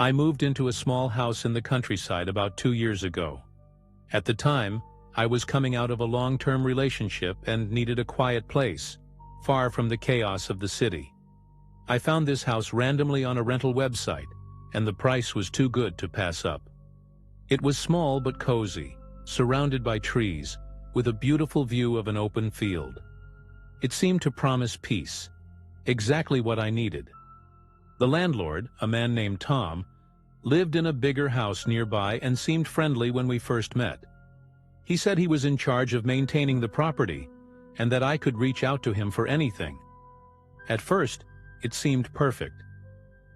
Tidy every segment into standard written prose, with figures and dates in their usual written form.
I moved into a small house in the countryside about 2 years ago. At the time, I was coming out of a long-term relationship and needed a quiet place, far from the chaos of the city. I found this house randomly on a rental website, and the price was too good to pass up. It was small but cozy, surrounded by trees, with a beautiful view of an open field. It seemed to promise peace, exactly what I needed. The landlord, a man named Tom, lived in a bigger house nearby and seemed friendly when we first met. He said he was in charge of maintaining the property and that I could reach out to him for anything. At first, it seemed perfect.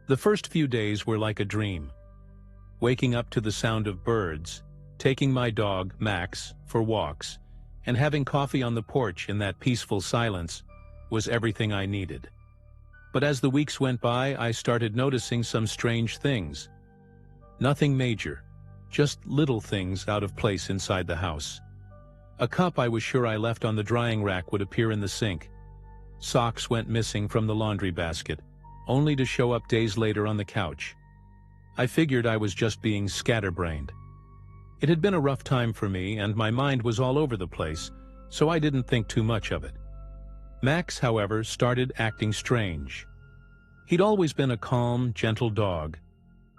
The first few days were like a dream. Waking up to the sound of birds, taking my dog, Max, for walks, and having coffee on the porch in that peaceful silence was everything I needed. But as the weeks went by, I started noticing some strange things. Nothing major, just little things out of place inside the house. A cup I was sure I left on the drying rack would appear in the sink. Socks went missing from the laundry basket, only to show up days later on the couch. I figured I was just being scatterbrained. It had been a rough time for me, and my mind was all over the place, so I didn't think too much of it. Max, however, started acting strange. He'd always been a calm, gentle dog,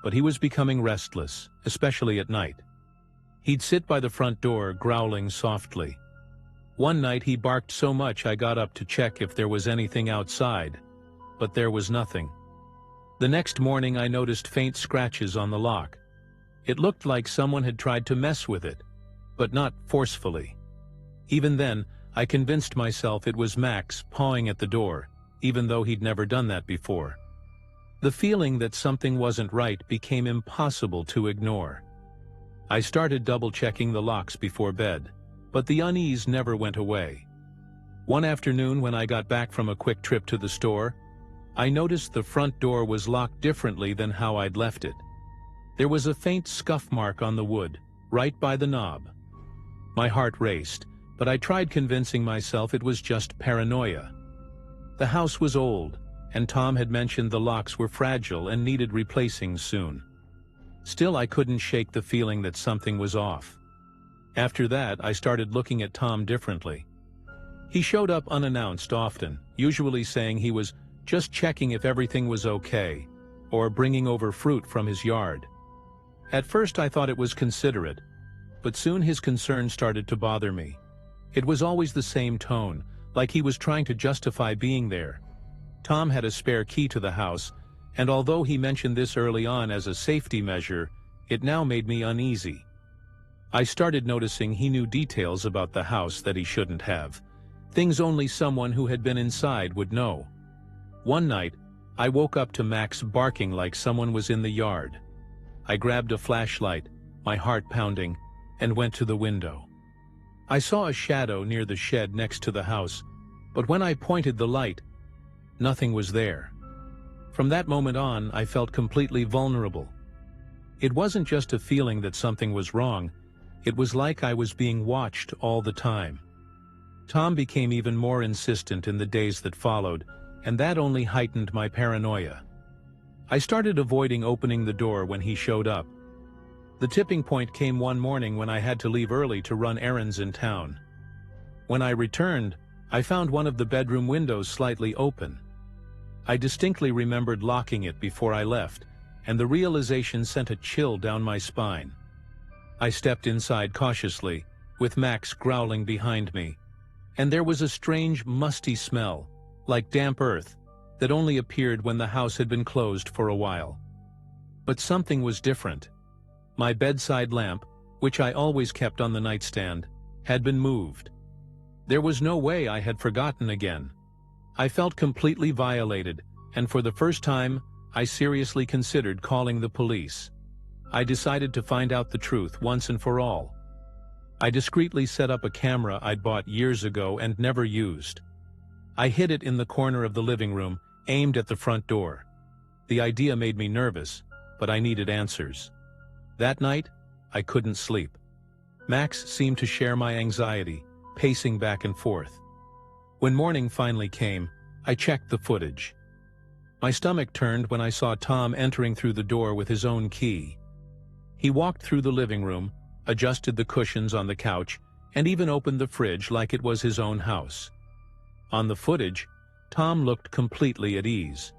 but he was becoming restless, especially at night. He'd sit by the front door, growling softly. One night he barked so much I got up to check if there was anything outside, but there was nothing. The next morning I noticed faint scratches on the lock. It looked like someone had tried to mess with it, but not forcefully. Even then, I convinced myself it was Max pawing at the door, even though he'd never done that before. The feeling that something wasn't right became impossible to ignore. I started double-checking the locks before bed, but the unease never went away. One afternoon when I got back from a quick trip to the store, I noticed the front door was locked differently than how I'd left it. There was a faint scuff mark on the wood, right by the knob. My heart raced, but I tried convincing myself it was just paranoia. The house was old, and Tom had mentioned the locks were fragile and needed replacing soon. Still, I couldn't shake the feeling that something was off. After that, I started looking at Tom differently. He showed up unannounced often, usually saying he was just checking if everything was okay, or bringing over fruit from his yard. At first I thought it was considerate, but soon his concern started to bother me. It was always the same tone, like he was trying to justify being there. Tom had a spare key to the house, and although he mentioned this early on as a safety measure, it now made me uneasy. I started noticing he knew details about the house that he shouldn't have, things only someone who had been inside would know. One night, I woke up to Max barking like someone was in the yard. I grabbed a flashlight, my heart pounding, and went to the window. I saw a shadow near the shed next to the house, but when I pointed the light, nothing was there. From that moment on, I felt completely vulnerable. It wasn't just a feeling that something was wrong, it was like I was being watched all the time. Tom became even more insistent in the days that followed, and that only heightened my paranoia. I started avoiding opening the door when he showed up. The tipping point came one morning when I had to leave early to run errands in town. When I returned, I found one of the bedroom windows slightly open. I distinctly remembered locking it before I left, and the realization sent a chill down my spine. I stepped inside cautiously, with Max growling behind me, and there was a strange, musty smell, like damp earth, that only appeared when the house had been closed for a while. But something was different. My bedside lamp, which I always kept on the nightstand, had been moved. There was no way I had forgotten again. I felt completely violated, and for the first time, I seriously considered calling the police. I decided to find out the truth once and for all. I discreetly set up a camera I'd bought years ago and never used. I hid it in the corner of the living room, aimed at the front door. The idea made me nervous, but I needed answers. That night, I couldn't sleep. Max seemed to share my anxiety, pacing back and forth. When morning finally came, I checked the footage. My stomach turned when I saw Tom entering through the door with his own key. He walked through the living room, adjusted the cushions on the couch, and even opened the fridge like it was his own house. On the footage, Tom looked completely at ease.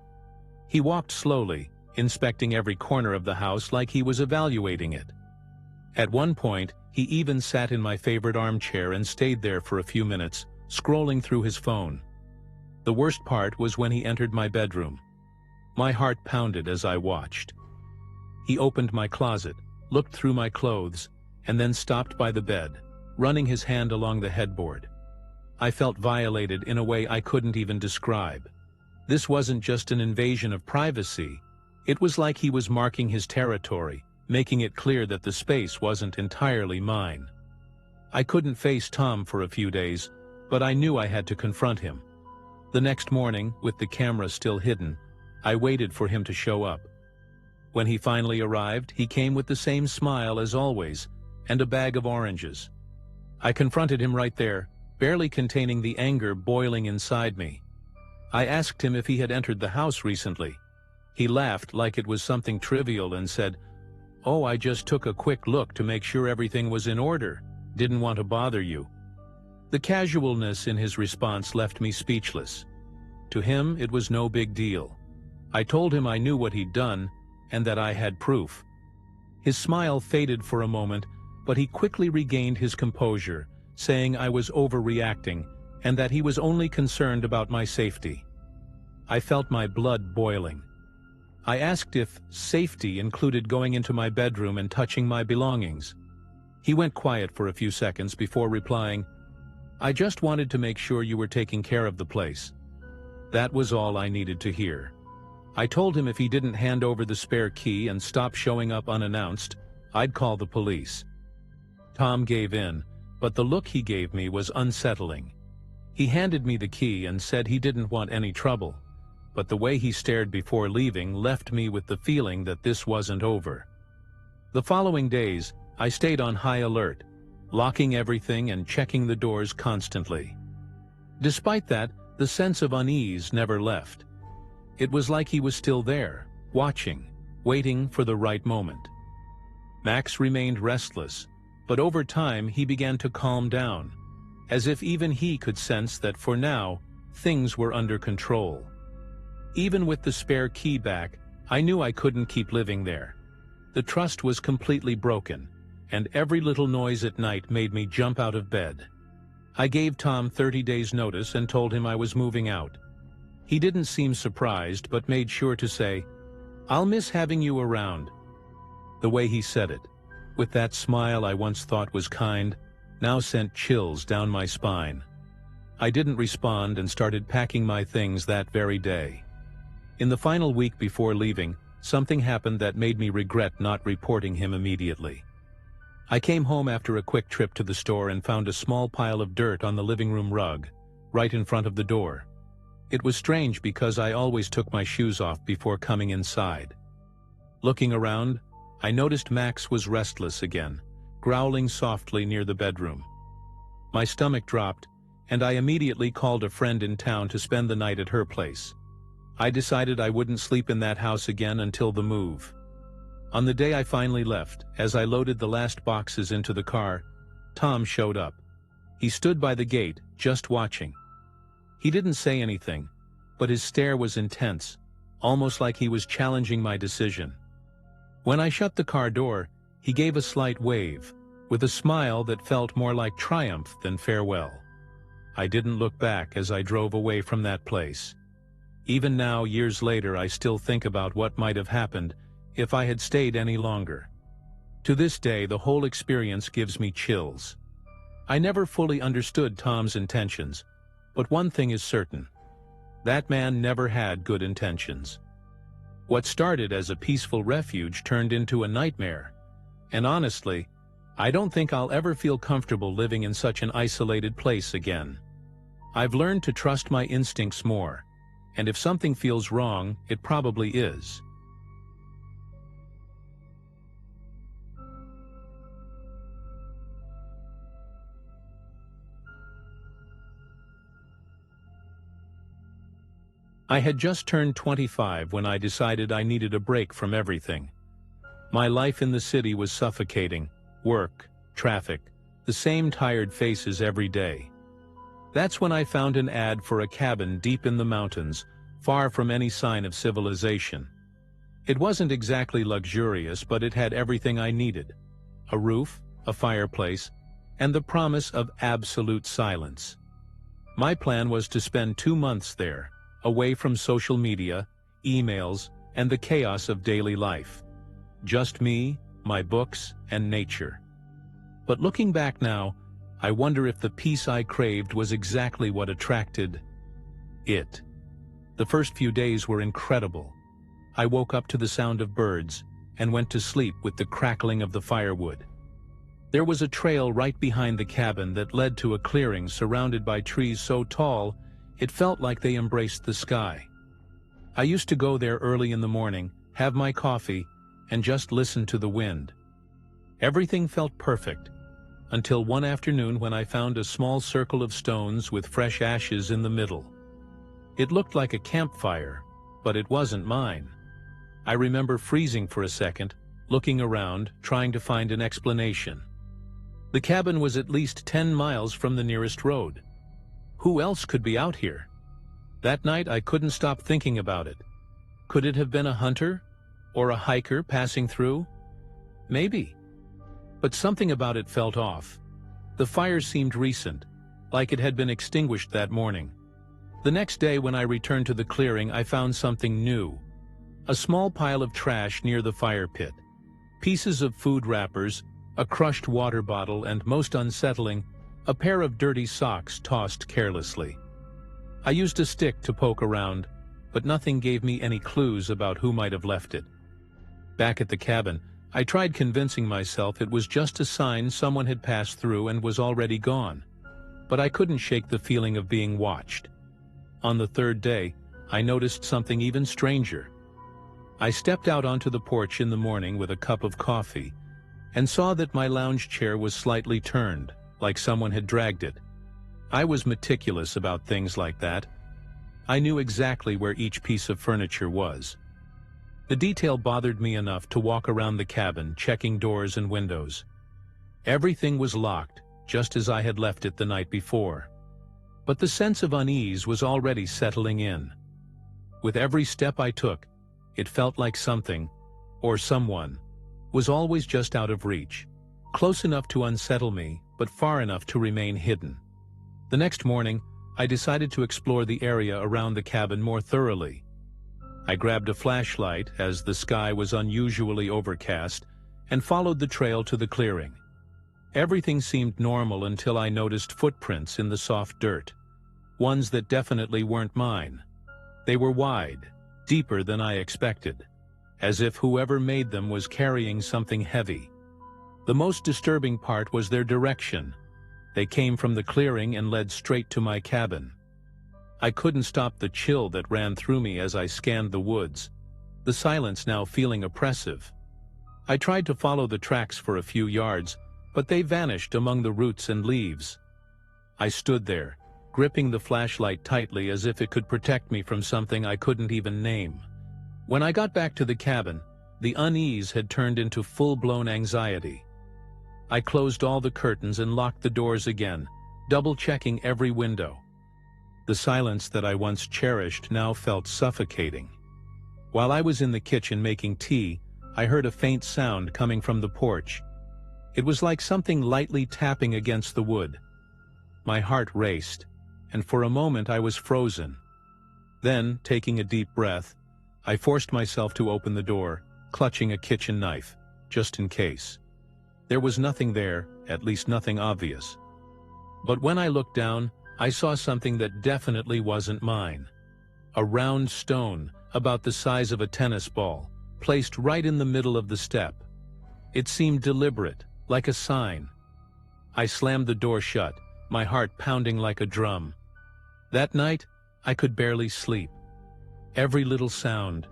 He walked slowly, inspecting every corner of the house like he was evaluating it. At one point, he even sat in my favorite armchair and stayed there for a few minutes, scrolling through his phone. The worst part was when he entered my bedroom. My heart pounded as I watched. He opened my closet, looked through my clothes, and then stopped by the bed, running his hand along the headboard. I felt violated in a way I couldn't even describe. This wasn't just an invasion of privacy. It was like he was marking his territory, making it clear that the space wasn't entirely mine. I couldn't face Tom for a few days, but I knew I had to confront him. The next morning, with the camera still hidden, I waited for him to show up. When he finally arrived, he came with the same smile as always, and a bag of oranges. I confronted him right there, barely containing the anger boiling inside me. I asked him if he had entered the house recently. He laughed like it was something trivial and said, "Oh, I just took a quick look to make sure everything was in order. Didn't want to bother you." The casualness in his response left me speechless. To him, it was no big deal. I told him I knew what he'd done, and that I had proof. His smile faded for a moment, but he quickly regained his composure, saying I was overreacting, and that he was only concerned about my safety. I felt my blood boiling. I asked if safety included going into my bedroom and touching my belongings. He went quiet for a few seconds before replying, "I just wanted to make sure you were taking care of the place." That was all I needed to hear. I told him if he didn't hand over the spare key and stop showing up unannounced, I'd call the police. Tom gave in, but the look he gave me was unsettling. He handed me the key and said he didn't want any trouble, but the way he stared before leaving left me with the feeling that this wasn't over. The following days, I stayed on high alert, locking everything and checking the doors constantly. Despite that, the sense of unease never left. It was like he was still there, watching, waiting for the right moment. Max remained restless, but over time he began to calm down, as if even he could sense that for now, things were under control. Even with the spare key back, I knew I couldn't keep living there. The trust was completely broken, and every little noise at night made me jump out of bed. I gave Tom 30 days' notice and told him I was moving out. He didn't seem surprised, but made sure to say, "I'll miss having you around." The way he said it, with that smile I once thought was kind, now sent chills down my spine. I didn't respond and started packing my things that very day. In the final week before leaving, something happened that made me regret not reporting him immediately. I came home after a quick trip to the store and found a small pile of dirt on the living room rug, right in front of the door. It was strange because I always took my shoes off before coming inside. Looking around, I noticed Max was restless again, growling softly near the bedroom. My stomach dropped, and I immediately called a friend in town to spend the night at her place. I decided I wouldn't sleep in that house again until the move. On the day I finally left, as I loaded the last boxes into the car, Tom showed up. He stood by the gate, just watching. He didn't say anything, but his stare was intense, almost like he was challenging my decision. When I shut the car door, he gave a slight wave, with a smile that felt more like triumph than farewell. I didn't look back as I drove away from that place. Even now, years later, I still think about what might have happened if I had stayed any longer. To this day, the whole experience gives me chills. I never fully understood Tom's intentions, but one thing is certain. That man never had good intentions. What started as a peaceful refuge turned into a nightmare. And honestly, I don't think I'll ever feel comfortable living in such an isolated place again. I've learned to trust my instincts more, and if something feels wrong, it probably is. I had just turned 25 when I decided I needed a break from everything. My life in the city was suffocating. Work, traffic, the same tired faces every day. That's when I found an ad for a cabin deep in the mountains, far from any sign of civilization. It wasn't exactly luxurious, but it had everything I needed: a roof, a fireplace, and the promise of absolute silence. My plan was to spend 2 months there, away from social media, emails, and the chaos of daily life. Just me, my books, and nature. But looking back now, I wonder if the peace I craved was exactly what attracted it. The first few days were incredible. I woke up to the sound of birds and went to sleep with the crackling of the firewood. There was a trail right behind the cabin that led to a clearing surrounded by trees so tall it felt like they embraced the sky. I used to go there early in the morning, have my coffee, and just listen to the wind. Everything felt perfect, until one afternoon when I found a small circle of stones with fresh ashes in the middle. It looked like a campfire, but it wasn't mine. I remember freezing for a second, looking around, trying to find an explanation. The cabin was at least 10 miles from the nearest road. Who else could be out here? That night I couldn't stop thinking about it. Could it have been a hunter? Or a hiker passing through? Maybe. But something about it felt off. The fire seemed recent, like it had been extinguished that morning. The next day when I returned to the clearing, I found something new. A small pile of trash near the fire pit. Pieces of food wrappers, a crushed water bottle, and most unsettling, a pair of dirty socks tossed carelessly. I used a stick to poke around, but nothing gave me any clues about who might have left it. Back at the cabin, I tried convincing myself it was just a sign someone had passed through and was already gone, but I couldn't shake the feeling of being watched. On the third day, I noticed something even stranger. I stepped out onto the porch in the morning with a cup of coffee and saw that my lounge chair was slightly turned, like someone had dragged it. I was meticulous about things like that. I knew exactly where each piece of furniture was. The detail bothered me enough to walk around the cabin, checking doors and windows. Everything was locked, just as I had left it the night before. But the sense of unease was already settling in. With every step I took, it felt like something, or someone, was always just out of reach, close enough to unsettle me, but far enough to remain hidden. The next morning, I decided to explore the area around the cabin more thoroughly. I grabbed a flashlight, as the sky was unusually overcast, and followed the trail to the clearing. Everything seemed normal until I noticed footprints in the soft dirt. Ones that definitely weren't mine. They were wide, deeper than I expected, as if whoever made them was carrying something heavy. The most disturbing part was their direction. They came from the clearing and led straight to my cabin. I couldn't stop the chill that ran through me as I scanned the woods, the silence now feeling oppressive. I tried to follow the tracks for a few yards, but they vanished among the roots and leaves. I stood there, gripping the flashlight tightly as if it could protect me from something I couldn't even name. When I got back to the cabin, the unease had turned into full-blown anxiety. I closed all the curtains and locked the doors again, double-checking every window. The silence that I once cherished now felt suffocating. While I was in the kitchen making tea, I heard a faint sound coming from the porch. It was like something lightly tapping against the wood. My heart raced, and for a moment I was frozen. Then, taking a deep breath, I forced myself to open the door, clutching a kitchen knife, just in case. There was nothing there, at least nothing obvious. But when I looked down, I saw something that definitely wasn't mine. A round stone, about the size of a tennis ball, placed right in the middle of the step. It seemed deliberate, like a sign. I slammed the door shut, my heart pounding like a drum. That night, I could barely sleep. Every little sound,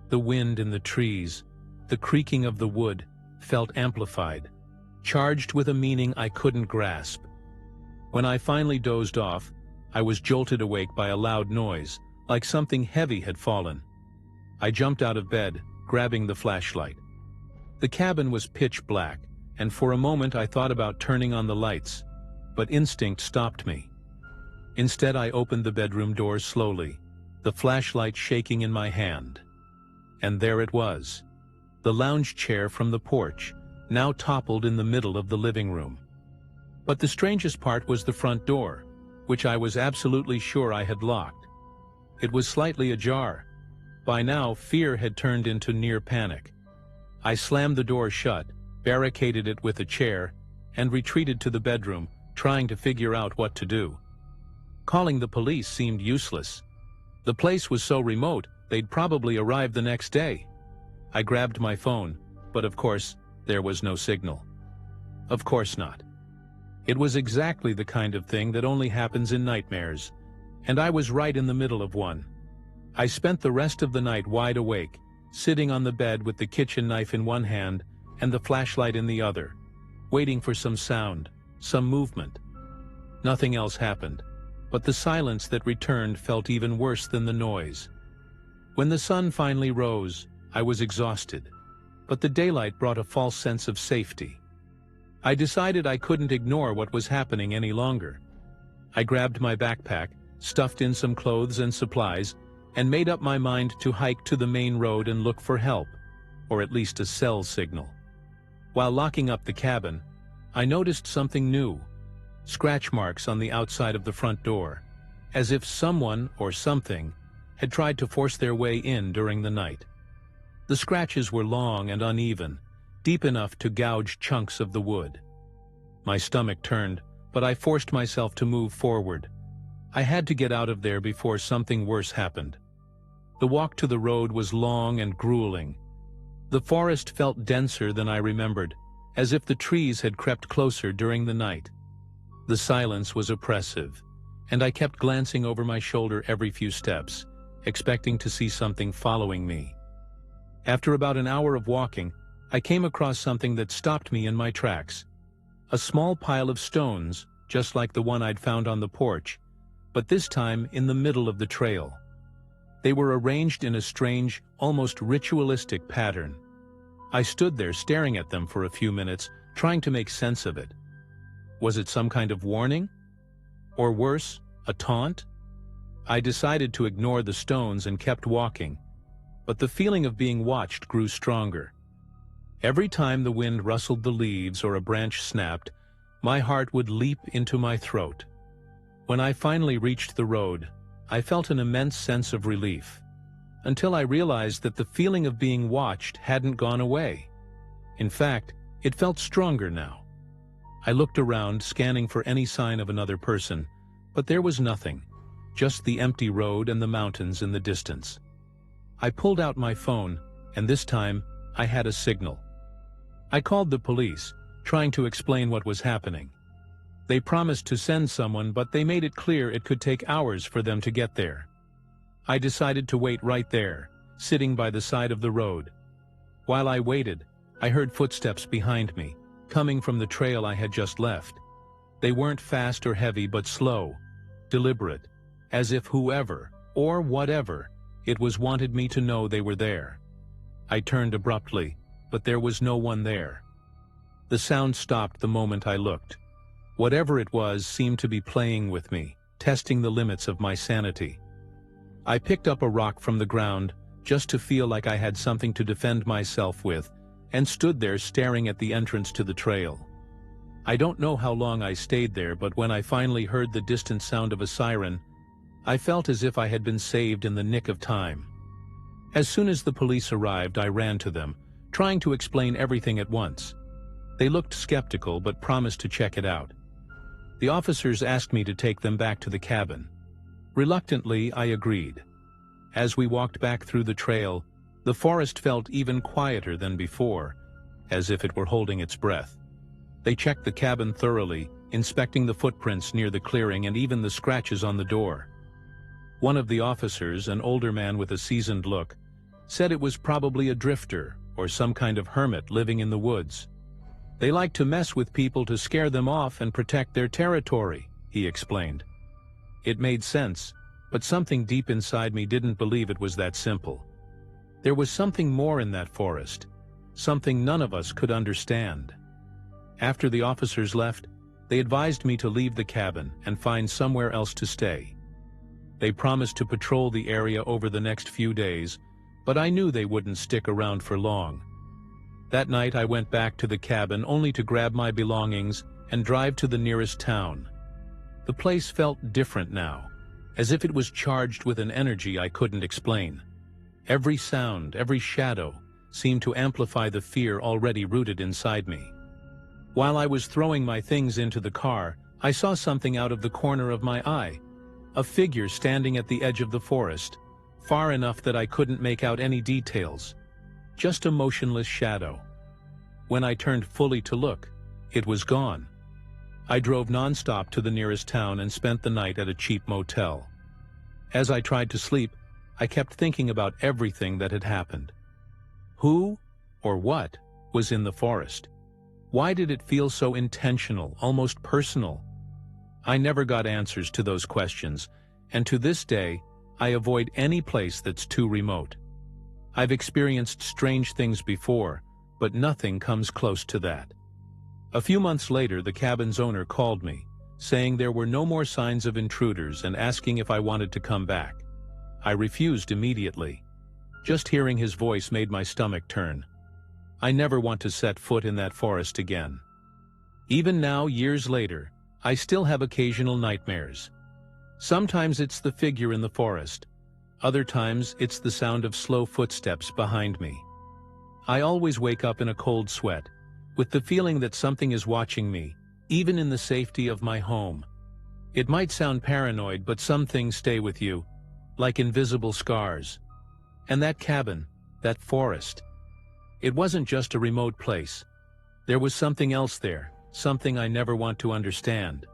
the wind in the trees, the creaking of the wood, felt amplified, charged with a meaning I couldn't grasp. When I finally dozed off, I was jolted awake by a loud noise, like something heavy had fallen. I jumped out of bed, grabbing the flashlight. The cabin was pitch black, and for a moment I thought about turning on the lights, but instinct stopped me. Instead, I opened the bedroom door slowly, the flashlight shaking in my hand. And there it was, the lounge chair from the porch, now toppled in the middle of the living room. But the strangest part was the front door, which I was absolutely sure I had locked. It was slightly ajar. By now, fear had turned into near panic. I slammed the door shut, barricaded it with a chair, and retreated to the bedroom, trying to figure out what to do. Calling the police seemed useless. The place was so remote, they'd probably arrive the next day. I grabbed my phone, but of course, there was no signal. Of course not. It was exactly the kind of thing that only happens in nightmares, and I was right in the middle of one. I spent the rest of the night wide awake, sitting on the bed with the kitchen knife in one hand and the flashlight in the other, waiting for some sound, some movement. Nothing else happened, but the silence that returned felt even worse than the noise. When the sun finally rose, I was exhausted, but the daylight brought a false sense of safety. I decided I couldn't ignore what was happening any longer. I grabbed my backpack, stuffed in some clothes and supplies, and made up my mind to hike to the main road and look for help, or at least a cell signal. While locking up the cabin, I noticed something new: scratch marks on the outside of the front door, as if someone or something had tried to force their way in during the night. The scratches were long and uneven, deep enough to gouge chunks of the wood. My stomach turned, but I forced myself to move forward. I had to get out of there before something worse happened. The walk to the road was long and grueling. The forest felt denser than I remembered, as if the trees had crept closer during the night. The silence was oppressive, and I kept glancing over my shoulder every few steps, expecting to see something following me. After about an hour of walking, I came across something that stopped me in my tracks. A small pile of stones, just like the one I'd found on the porch, but this time in the middle of the trail. They were arranged in a strange, almost ritualistic pattern. I stood there staring at them for a few minutes, trying to make sense of it. Was it some kind of warning? Or worse, a taunt? I decided to ignore the stones and kept walking, but the feeling of being watched grew stronger. Every time the wind rustled the leaves or a branch snapped, my heart would leap into my throat. When I finally reached the road, I felt an immense sense of relief, until I realized that the feeling of being watched hadn't gone away. In fact, it felt stronger now. I looked around, scanning for any sign of another person, but there was nothing, just the empty road and the mountains in the distance. I pulled out my phone, and this time, I had a signal. I called the police, trying to explain what was happening. They promised to send someone, but they made it clear it could take hours for them to get there. I decided to wait right there, sitting by the side of the road. While I waited, I heard footsteps behind me, coming from the trail I had just left. They weren't fast or heavy, but slow, deliberate, as if whoever, or whatever, it was wanted me to know they were there. I turned abruptly, but there was no one there. The sound stopped the moment I looked. Whatever it was seemed to be playing with me, testing the limits of my sanity. I picked up a rock from the ground, just to feel like I had something to defend myself with, and stood there staring at the entrance to the trail. I don't know how long I stayed there, but when I finally heard the distant sound of a siren, I felt as if I had been saved in the nick of time. As soon as the police arrived, I ran to them, trying to explain everything at once. They looked skeptical but promised to check it out. The officers asked me to take them back to the cabin. Reluctantly, I agreed. As we walked back through the trail, the forest felt even quieter than before, as if it were holding its breath. They checked the cabin thoroughly, inspecting the footprints near the clearing and even the scratches on the door. One of the officers, an older man with a seasoned look, said it was probably a drifter or some kind of hermit living in the woods. They like to mess with people to scare them off and protect their territory, he explained. It made sense. but something deep inside me didn't believe it was that simple. There was something more in that forest, something none of us could understand. After the officers left, they advised me to leave the cabin and find somewhere else to stay. They promised to patrol the area over the next few days, but I knew they wouldn't stick around for long. That night I went back to the cabin only to grab my belongings and drive to the nearest town. The place felt different now, as if it was charged with an energy I couldn't explain. Every sound, every shadow, seemed to amplify the fear already rooted inside me. While I was throwing my things into the car, I saw something out of the corner of my eye. A figure standing at the edge of the forest, far enough that I couldn't make out any details. Just a motionless shadow. When I turned fully to look, it was gone. I drove nonstop to the nearest town and spent the night at a cheap motel. As I tried to sleep, I kept thinking about everything that had happened. Who, or what, was in the forest? Why did it feel so intentional, almost personal? I never got answers to those questions, and to this day, I avoid any place that's too remote. I've experienced strange things before, but nothing comes close to that. A few months later, the cabin's owner called me, saying there were no more signs of intruders and asking if I wanted to come back. I refused immediately. Just hearing his voice made my stomach turn. I never want to set foot in that forest again. Even now, years later, I still have occasional nightmares. Sometimes it's the figure in the forest. Other times it's the sound of slow footsteps behind me. I always wake up in a cold sweat, with the feeling that something is watching me, even in the safety of my home. It might sound paranoid, but some things stay with you, like invisible scars. And that cabin, that forest, it wasn't just a remote place. There was something else there, something I never want to understand.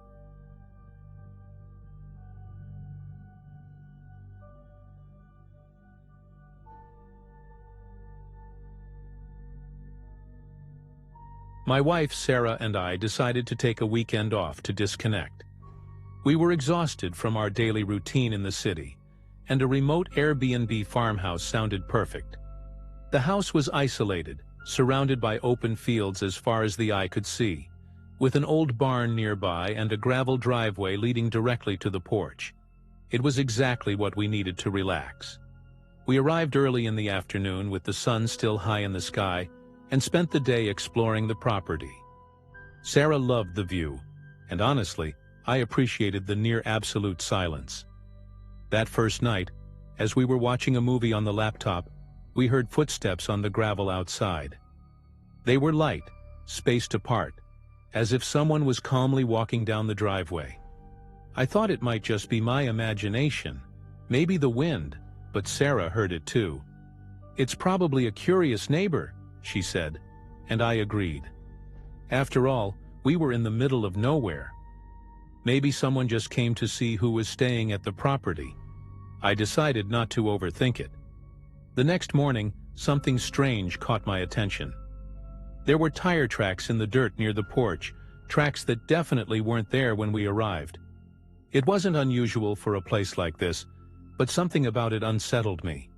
My wife, Sarah, and I decided to take a weekend off to disconnect. We were exhausted from our daily routine in the city, and a remote Airbnb farmhouse sounded perfect. The house was isolated, surrounded by open fields as far as the eye could see, with an old barn nearby and a gravel driveway leading directly to the porch. It was exactly what we needed to relax. We arrived early in the afternoon with the sun still high in the sky, and spent the day exploring the property. Sarah loved the view, and honestly, I appreciated the near absolute silence. That first night, as we were watching a movie on the laptop, we heard footsteps on the gravel outside. They were light, spaced apart, as if someone was calmly walking down the driveway. I thought it might just be my imagination, maybe the wind, but Sarah heard it too. "It's probably a curious neighbor," she said, and I agreed. After all, we were in the middle of nowhere. Maybe someone just came to see who was staying at the property. I decided not to overthink it. The next morning, something strange caught my attention. There were tire tracks in the dirt near the porch, tracks that definitely weren't there when we arrived. It wasn't unusual for a place like this, but something about it unsettled me.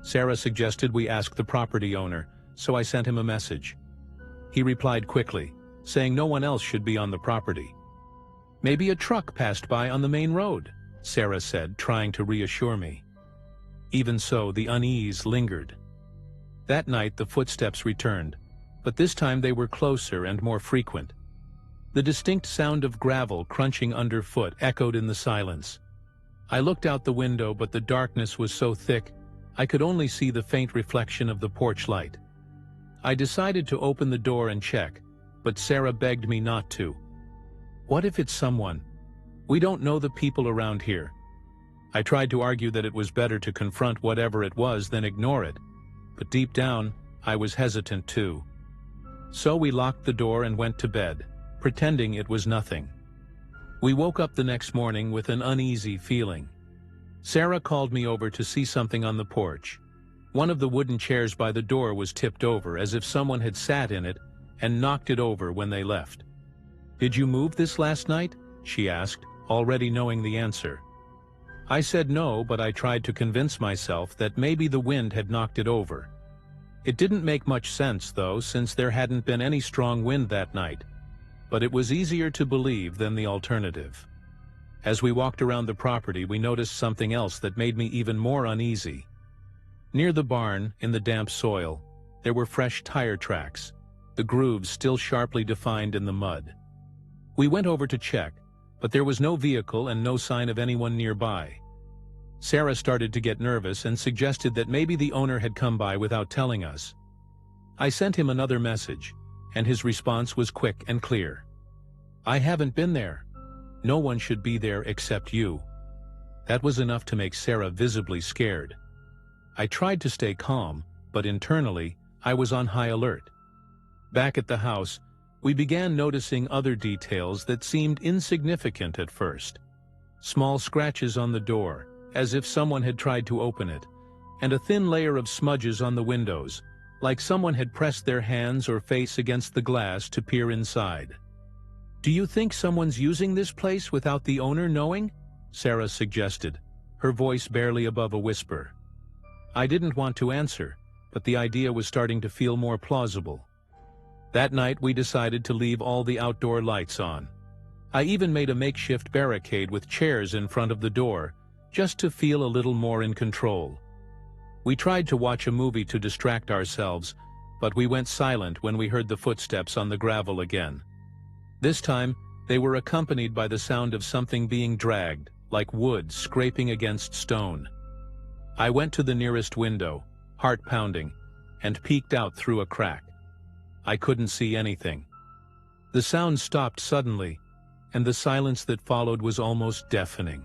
Sarah suggested we ask the property owner, so I sent him a message. He replied quickly, saying no one else should be on the property. "Maybe a truck passed by on the main road," Sarah said, trying to reassure me. Even so, the unease lingered. That night the footsteps returned, but this time they were closer and more frequent. The distinct sound of gravel crunching underfoot echoed in the silence. I looked out the window, but the darkness was so thick, I could only see the faint reflection of the porch light. I decided to open the door and check, but Sarah begged me not to. "What if it's someone? We don't know the people around here." I tried to argue that it was better to confront whatever it was than ignore it, but deep down, I was hesitant too. So we locked the door and went to bed, pretending it was nothing. We woke up the next morning with an uneasy feeling. Sarah called me over to see something on the porch. One of the wooden chairs by the door was tipped over as if someone had sat in it and knocked it over when they left. "Did you move this last night?" she asked, already knowing the answer. I said no, but I tried to convince myself that maybe the wind had knocked it over. It didn't make much sense, though, since there hadn't been any strong wind that night, but it was easier to believe than the alternative. As we walked around the property, we noticed something else that made me even more uneasy. Near the barn, in the damp soil, there were fresh tire tracks, the grooves still sharply defined in the mud. We went over to check, but there was no vehicle and no sign of anyone nearby. Sarah started to get nervous and suggested that maybe the owner had come by without telling us. I sent him another message, and his response was quick and clear. "I haven't been there. No one should be there except you." That was enough to make Sarah visibly scared. I tried to stay calm, but internally, I was on high alert. Back at the house, we began noticing other details that seemed insignificant at first. Small scratches on the door, as if someone had tried to open it, and a thin layer of smudges on the windows, like someone had pressed their hands or face against the glass to peer inside. "Do you think someone's using this place without the owner knowing?" Sarah suggested, her voice barely above a whisper. I didn't want to answer, but the idea was starting to feel more plausible. That night we decided to leave all the outdoor lights on. I even made a makeshift barricade with chairs in front of the door, just to feel a little more in control. We tried to watch a movie to distract ourselves, but we went silent when we heard the footsteps on the gravel again. This time, they were accompanied by the sound of something being dragged, like wood scraping against stone. I went to the nearest window, heart pounding, and peeked out through a crack. I couldn't see anything. The sound stopped suddenly, and the silence that followed was almost deafening.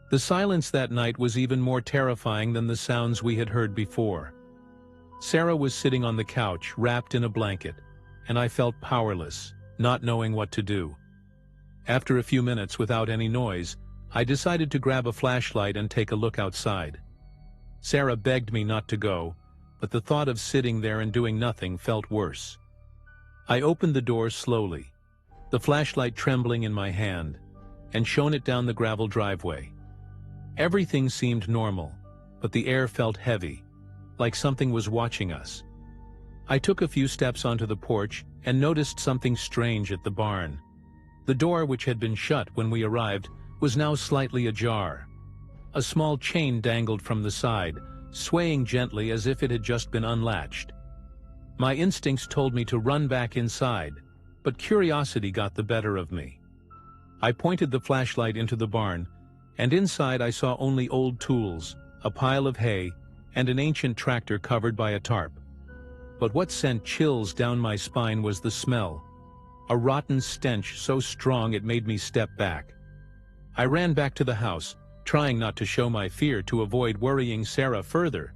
The silence that night was even more terrifying than the sounds we had heard before. Sarah was sitting on the couch, wrapped in a blanket, and I felt powerless, not knowing what to do. After a few minutes without any noise, I decided to grab a flashlight and take a look outside. Sarah begged me not to go, but the thought of sitting there and doing nothing felt worse. I opened the door slowly, the flashlight trembling in my hand, and shone it down the gravel driveway. Everything seemed normal, but the air felt heavy, like something was watching us. I took a few steps onto the porch and noticed something strange at the barn. The door, which had been shut when we arrived, was now slightly ajar. A small chain dangled from the side, swaying gently as if it had just been unlatched. My instincts told me to run back inside, but curiosity got the better of me. I pointed the flashlight into the barn, and inside I saw only old tools, a pile of hay, and an ancient tractor covered by a tarp. But what sent chills down my spine was the smell, a rotten stench so strong it made me step back. I ran back to the house, trying not to show my fear to avoid worrying Sarah further,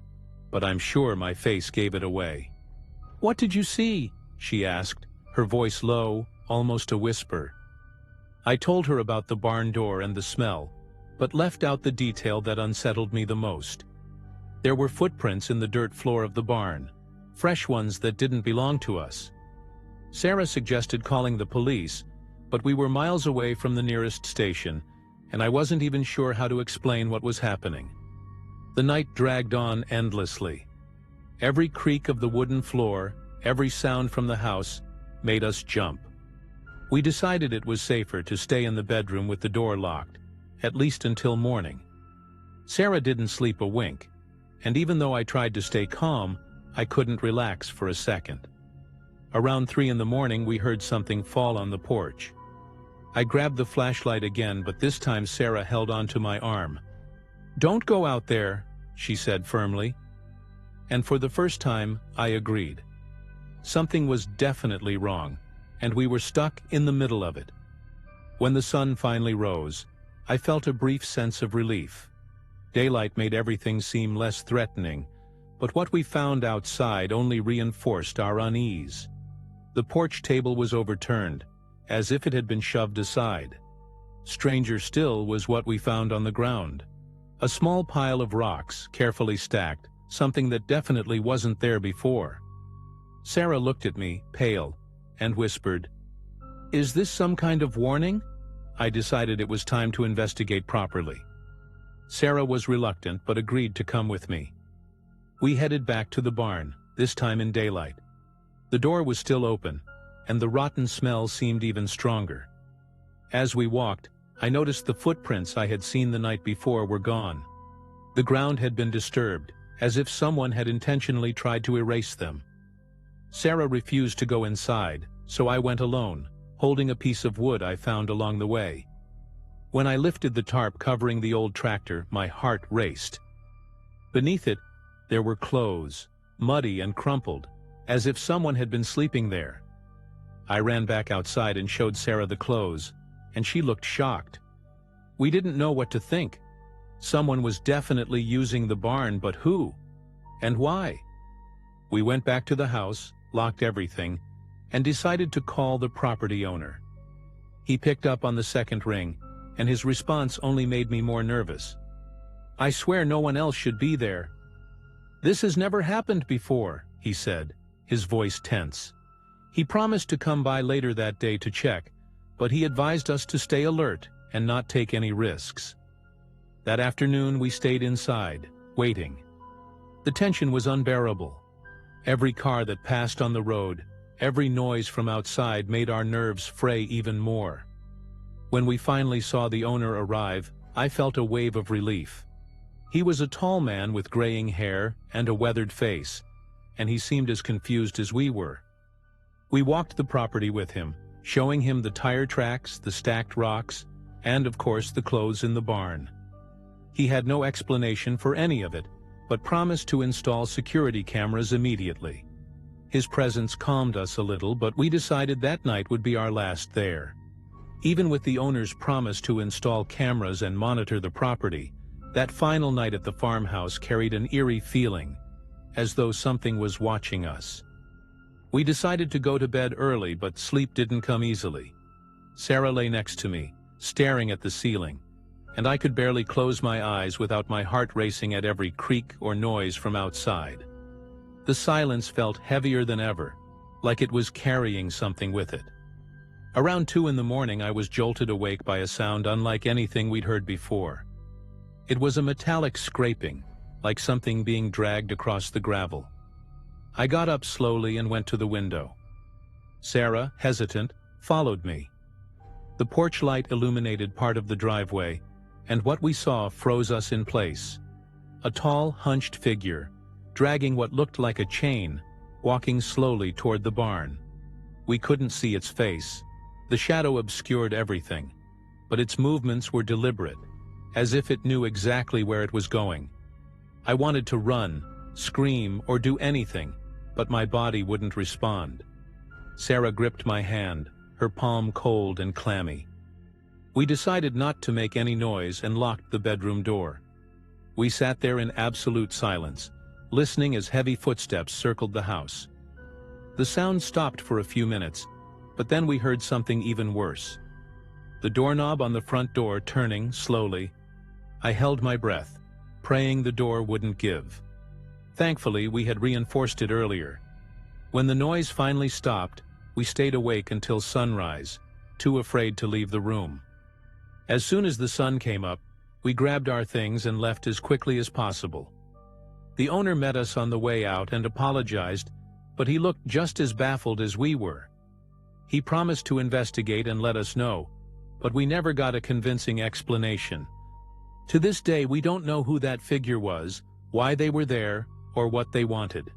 but I'm sure my face gave it away. "What did you see?" she asked, her voice low, almost a whisper. I told her about the barn door and the smell, but left out the detail that unsettled me the most. There were footprints in the dirt floor of the barn, fresh ones that didn't belong to us. Sarah suggested calling the police, but we were miles away from the nearest station, and I wasn't even sure how to explain what was happening. The night dragged on endlessly. Every creak of the wooden floor, every sound from the house, made us jump. We decided it was safer to stay in the bedroom with the door locked, at least until morning. Sarah didn't sleep a wink, and even though I tried to stay calm, I couldn't relax for a second. Around 3 a.m, we heard something fall on the porch. I grabbed the flashlight again, but this time Sarah held onto my arm. "Don't go out there," she said firmly. And for the first time, I agreed. Something was definitely wrong, and we were stuck in the middle of it. When the sun finally rose, I felt a brief sense of relief. Daylight made everything seem less threatening, but what we found outside only reinforced our unease. The porch table was overturned, as if it had been shoved aside. Stranger still was what we found on the ground. A small pile of rocks, carefully stacked, something that definitely wasn't there before. Sarah looked at me, pale, and whispered, "Is this some kind of warning?" I decided it was time to investigate properly. Sarah was reluctant but agreed to come with me. We headed back to the barn, this time in daylight. The door was still open, and the rotten smell seemed even stronger. As we walked, I noticed the footprints I had seen the night before were gone. The ground had been disturbed, as if someone had intentionally tried to erase them. Sarah refused to go inside, so I went alone, holding a piece of wood I found along the way. When I lifted the tarp covering the old tractor, my heart raced. Beneath it, there were clothes, muddy and crumpled, as if someone had been sleeping there. I ran back outside and showed Sarah the clothes, and she looked shocked. We didn't know what to think. Someone was definitely using the barn, but who? And why? We went back to the house, locked everything, and decided to call the property owner. He picked up on the second ring, and his response only made me more nervous. "I swear no one else should be there." "This has never happened before," he said, his voice tense. He promised to come by later that day to check, but he advised us to stay alert and not take any risks. That afternoon we stayed inside, waiting. The tension was unbearable. Every car that passed on the road, every noise from outside made our nerves fray even more. When we finally saw the owner arrive, I felt a wave of relief. He was a tall man with graying hair and a weathered face, and he seemed as confused as we were. We walked the property with him, showing him the tire tracks, the stacked rocks, and of course the clothes in the barn. He had no explanation for any of it, but promised to install security cameras immediately. His presence calmed us a little, but we decided that night would be our last there. Even with the owner's promise to install cameras and monitor the property, that final night at the farmhouse carried an eerie feeling, as though something was watching us. We decided to go to bed early, but sleep didn't come easily. Sarah lay next to me, staring at the ceiling, and I could barely close my eyes without my heart racing at every creak or noise from outside. The silence felt heavier than ever, like it was carrying something with it. Around 2 in the morning, I was jolted awake by a sound unlike anything we'd heard before. It was a metallic scraping, like something being dragged across the gravel. I got up slowly and went to the window. Sarah, hesitant, followed me. The porch light illuminated part of the driveway, and what we saw froze us in place. A tall, hunched figure, dragging what looked like a chain, walking slowly toward the barn. We couldn't see its face. The shadow obscured everything, but its movements were deliberate, as if it knew exactly where it was going. I wanted to run, scream, or do anything, but my body wouldn't respond. Sarah gripped my hand, her palm cold and clammy. We decided not to make any noise and locked the bedroom door. We sat there in absolute silence, listening as heavy footsteps circled the house. The sound stopped for a few minutes, but then we heard something even worse. The doorknob on the front door turning slowly. I held my breath, praying the door wouldn't give. Thankfully, we had reinforced it earlier. When the noise finally stopped, we stayed awake until sunrise, too afraid to leave the room. As soon as the sun came up, we grabbed our things and left as quickly as possible. The owner met us on the way out and apologized, but he looked just as baffled as we were. He promised to investigate and let us know, but we never got a convincing explanation. To this day, we don't know who that figure was, why they were there, or what they wanted.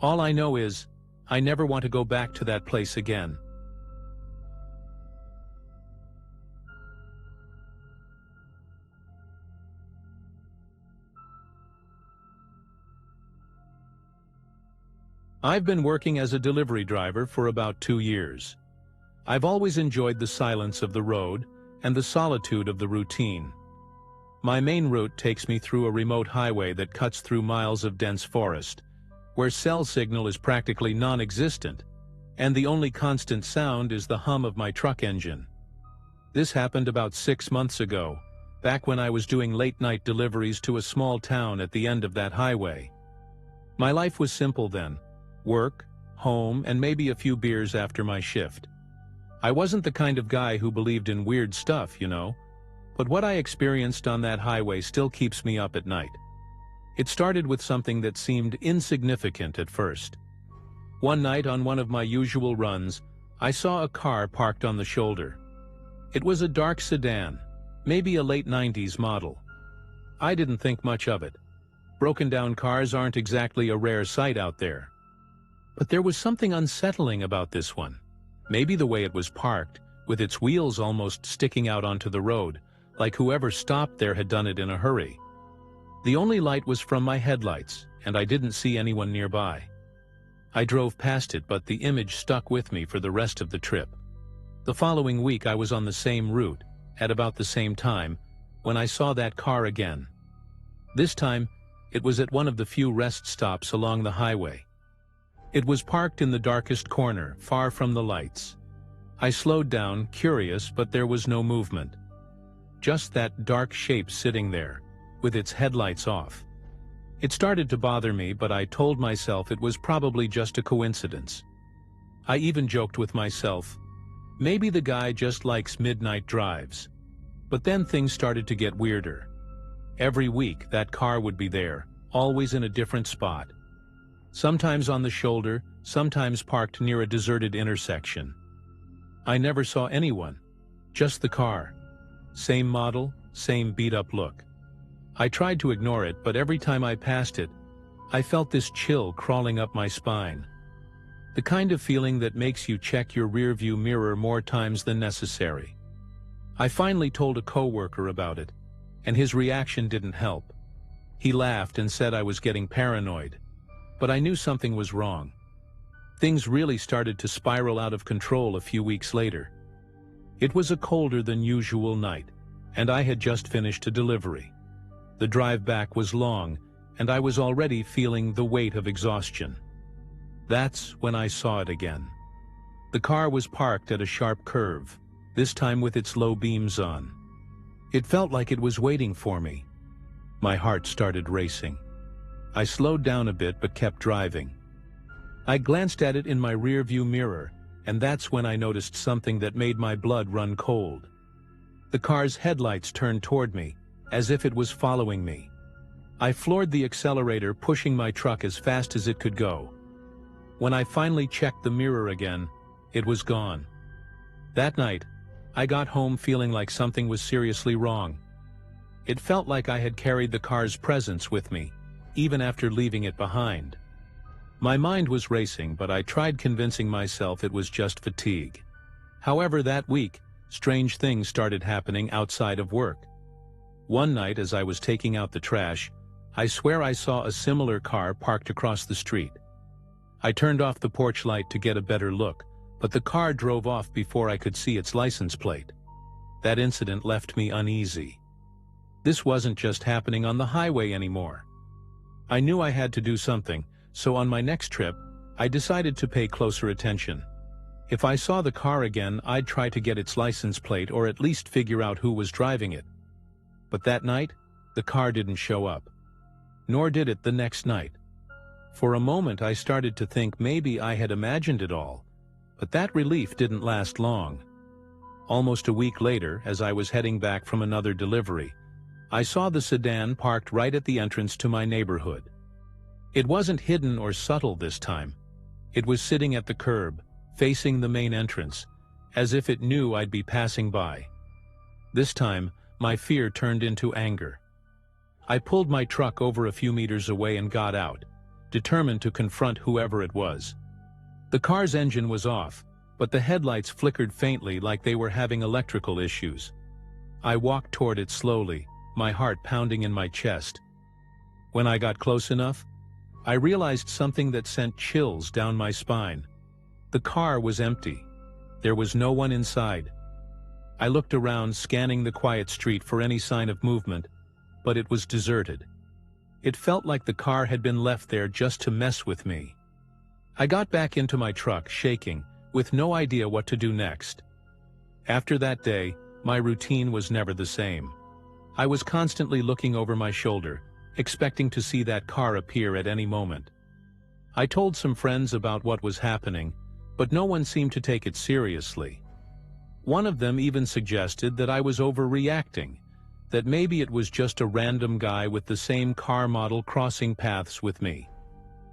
All I know is, I never want to go back to that place again. I've been working as a delivery driver for about 2 years. I've always enjoyed the silence of the road and the solitude of the routine. My main route takes me through a remote highway that cuts through miles of dense forest, where cell signal is practically non-existent, and the only constant sound is the hum of my truck engine. This happened about 6 months ago, back when I was doing late-night deliveries to a small town at the end of that highway. My life was simple then: work, home, and maybe a few beers after my shift. I wasn't the kind of guy who believed in weird stuff, you know. But what I experienced on that highway still keeps me up at night. It started with something that seemed insignificant at first. One night on one of my usual runs, I saw a car parked on the shoulder. It was a dark sedan, maybe a late 90s model. I didn't think much of it. Broken down cars aren't exactly a rare sight out there. But there was something unsettling about this one. Maybe the way it was parked, with its wheels almost sticking out onto the road, like whoever stopped there had done it in a hurry. The only light was from my headlights, and I didn't see anyone nearby. I drove past it, but the image stuck with me for the rest of the trip. The following week I was on the same route, at about the same time, when I saw that car again. This time, it was at one of the few rest stops along the highway. It was parked in the darkest corner, far from the lights. I slowed down, curious, but there was no movement. Just that dark shape sitting there, with its headlights off. It started to bother me, but I told myself it was probably just a coincidence. I even joked with myself, maybe the guy just likes midnight drives. But then things started to get weirder. Every week, that car would be there, always in a different spot. Sometimes on the shoulder, sometimes parked near a deserted intersection. I never saw anyone, just the car. Same model, same beat-up look. I tried to ignore it, but every time I passed it, I felt this chill crawling up my spine. The kind of feeling that makes you check your rearview mirror more times than necessary. I finally told a coworker about it, and his reaction didn't help. He laughed and said I was getting paranoid, but I knew something was wrong. Things really started to spiral out of control a few weeks later. It was a colder than usual night, and I had just finished a delivery. The drive back was long, and I was already feeling the weight of exhaustion. That's when I saw it again. The car was parked at a sharp curve, this time with its low beams on. It felt like it was waiting for me. My heart started racing. I slowed down a bit but kept driving. I glanced at it in my rearview mirror, and that's when I noticed something that made my blood run cold. The car's headlights turned toward me, as if it was following me. I floored the accelerator, pushing my truck as fast as it could go. When I finally checked the mirror again, it was gone. That night, I got home feeling like something was seriously wrong. It felt like I had carried the car's presence with me, even after leaving it behind. My mind was racing, but I tried convincing myself it was just fatigue. However, that week, strange things started happening outside of work. One night, as I was taking out the trash, I swear I saw a similar car parked across the street. I turned off the porch light to get a better look, but the car drove off before I could see its license plate. That incident left me uneasy. This wasn't just happening on the highway anymore. I knew I had to do something, so on my next trip, I decided to pay closer attention. If I saw the car again, I'd try to get its license plate or at least figure out who was driving it. But that night, the car didn't show up. Nor did it the next night. For a moment I started to think maybe I had imagined it all, but that relief didn't last long. Almost a week later, as I was heading back from another delivery, I saw the sedan parked right at the entrance to my neighborhood. It wasn't hidden or subtle this time. It was sitting at the curb, facing the main entrance, as if it knew I'd be passing by. This time, my fear turned into anger. I pulled my truck over a few meters away and got out, determined to confront whoever it was. The car's engine was off, but the headlights flickered faintly like they were having electrical issues. I walked toward it slowly, my heart pounding in my chest. When I got close enough, I realized something that sent chills down my spine. The car was empty. There was no one inside. I looked around, scanning the quiet street for any sign of movement, but it was deserted. It felt like the car had been left there just to mess with me. I got back into my truck, shaking, with no idea what to do next. After that day, my routine was never the same. I was constantly looking over my shoulder, expecting to see that car appear at any moment. I told some friends about what was happening, but no one seemed to take it seriously. One of them even suggested that I was overreacting, that maybe it was just a random guy with the same car model crossing paths with me.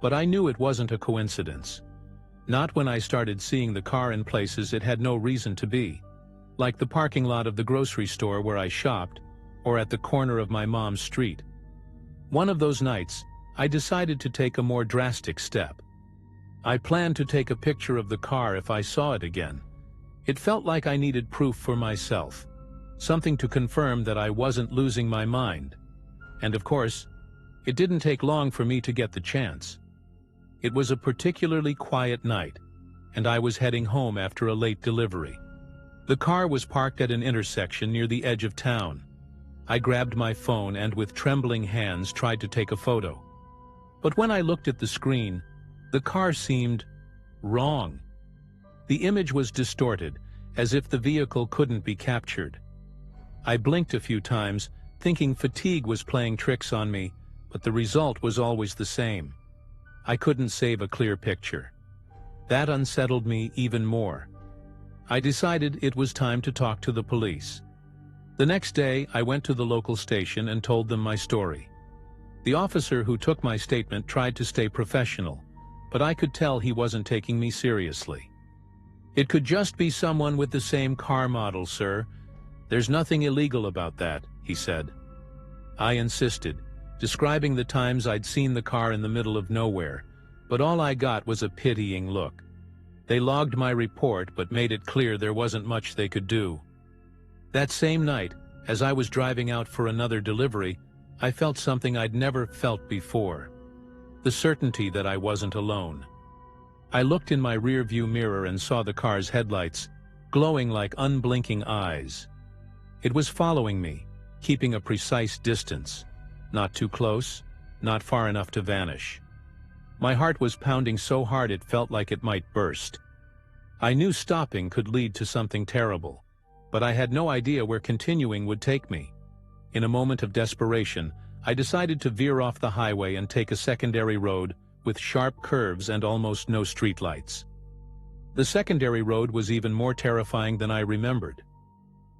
But I knew it wasn't a coincidence. Not when I started seeing the car in places it had no reason to be, like the parking lot of the grocery store where I shopped, or at the corner of my mom's street. One of those nights, I decided to take a more drastic step. I planned to take a picture of the car if I saw it again. It felt like I needed proof for myself, something to confirm that I wasn't losing my mind. And of course, it didn't take long for me to get the chance. It was a particularly quiet night, and I was heading home after a late delivery. The car was parked at an intersection near the edge of town. I grabbed my phone and with trembling hands tried to take a photo. But when I looked at the screen, the car seemed wrong. The image was distorted, as if the vehicle couldn't be captured. I blinked a few times, thinking fatigue was playing tricks on me, but the result was always the same. I couldn't save a clear picture. That unsettled me even more. I decided it was time to talk to the police. The next day, I went to the local station and told them my story. The officer who took my statement tried to stay professional, but I could tell he wasn't taking me seriously. "It could just be someone with the same car model, sir. There's nothing illegal about that," he said. I insisted, describing the times I'd seen the car in the middle of nowhere, but all I got was a pitying look. They logged my report but made it clear there wasn't much they could do. That same night, as I was driving out for another delivery, I felt something I'd never felt before. The certainty that I wasn't alone. I looked in my rearview mirror and saw the car's headlights, glowing like unblinking eyes. It was following me, keeping a precise distance. Not too close, not far enough to vanish. My heart was pounding so hard it felt like it might burst. I knew stopping could lead to something terrible, but I had no idea where continuing would take me. In a moment of desperation, I decided to veer off the highway and take a secondary road with sharp curves and almost no streetlights. The secondary road was even more terrifying than I remembered.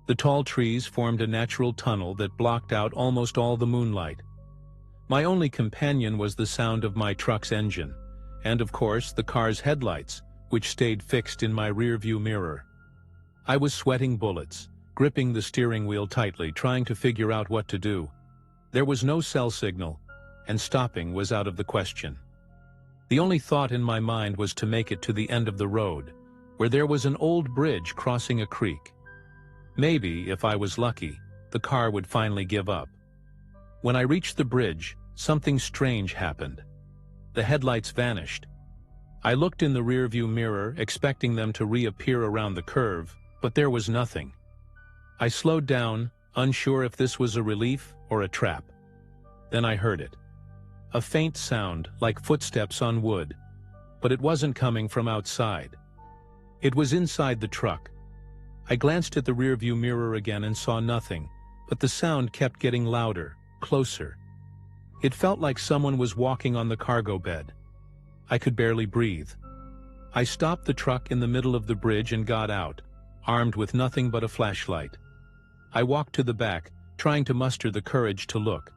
The tall trees formed a natural tunnel that blocked out almost all the moonlight. My only companion was the sound of my truck's engine, and of course the car's headlights, which stayed fixed in my rearview mirror. I was sweating bullets, gripping the steering wheel tightly, trying to figure out what to do. There was no cell signal, and stopping was out of the question. The only thought in my mind was to make it to the end of the road, where there was an old bridge crossing a creek. Maybe, if I was lucky, the car would finally give up. When I reached the bridge, something strange happened. The headlights vanished. I looked in the rearview mirror, expecting them to reappear around the curve, but there was nothing. I slowed down, unsure if this was a relief or a trap. Then I heard it. A faint sound, like footsteps on wood, but it wasn't coming from outside. It was inside the truck. I glanced at the rearview mirror again and saw nothing, but the sound kept getting louder, closer. It felt like someone was walking on the cargo bed. I could barely breathe. I stopped the truck in the middle of the bridge and got out, armed with nothing but a flashlight. I walked to the back, trying to muster the courage to look.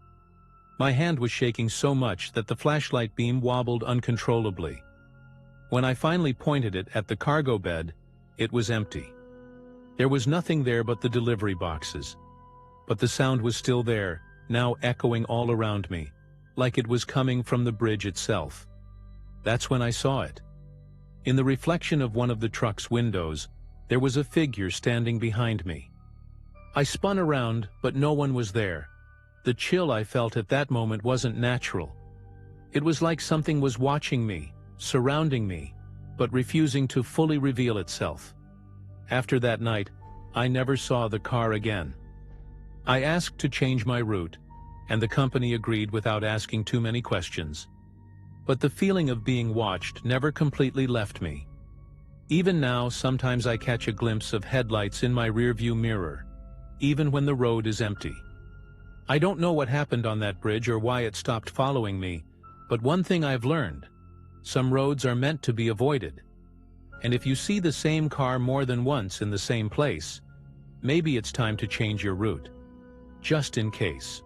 My hand was shaking so much that the flashlight beam wobbled uncontrollably. When I finally pointed it at the cargo bed, it was empty. There was nothing there but the delivery boxes. But the sound was still there, now echoing all around me, like it was coming from the bridge itself. That's when I saw it. In the reflection of one of the truck's windows, there was a figure standing behind me. I spun around, but no one was there. The chill I felt at that moment wasn't natural. It was like something was watching me, surrounding me, but refusing to fully reveal itself. After that night, I never saw the car again. I asked to change my route, and the company agreed without asking too many questions. But the feeling of being watched never completely left me. Even now, sometimes I catch a glimpse of headlights in my rearview mirror, even when the road is empty. I don't know what happened on that bridge or why it stopped following me, but one thing I've learned: some roads are meant to be avoided. And if you see the same car more than once in the same place, maybe it's time to change your route. just in case.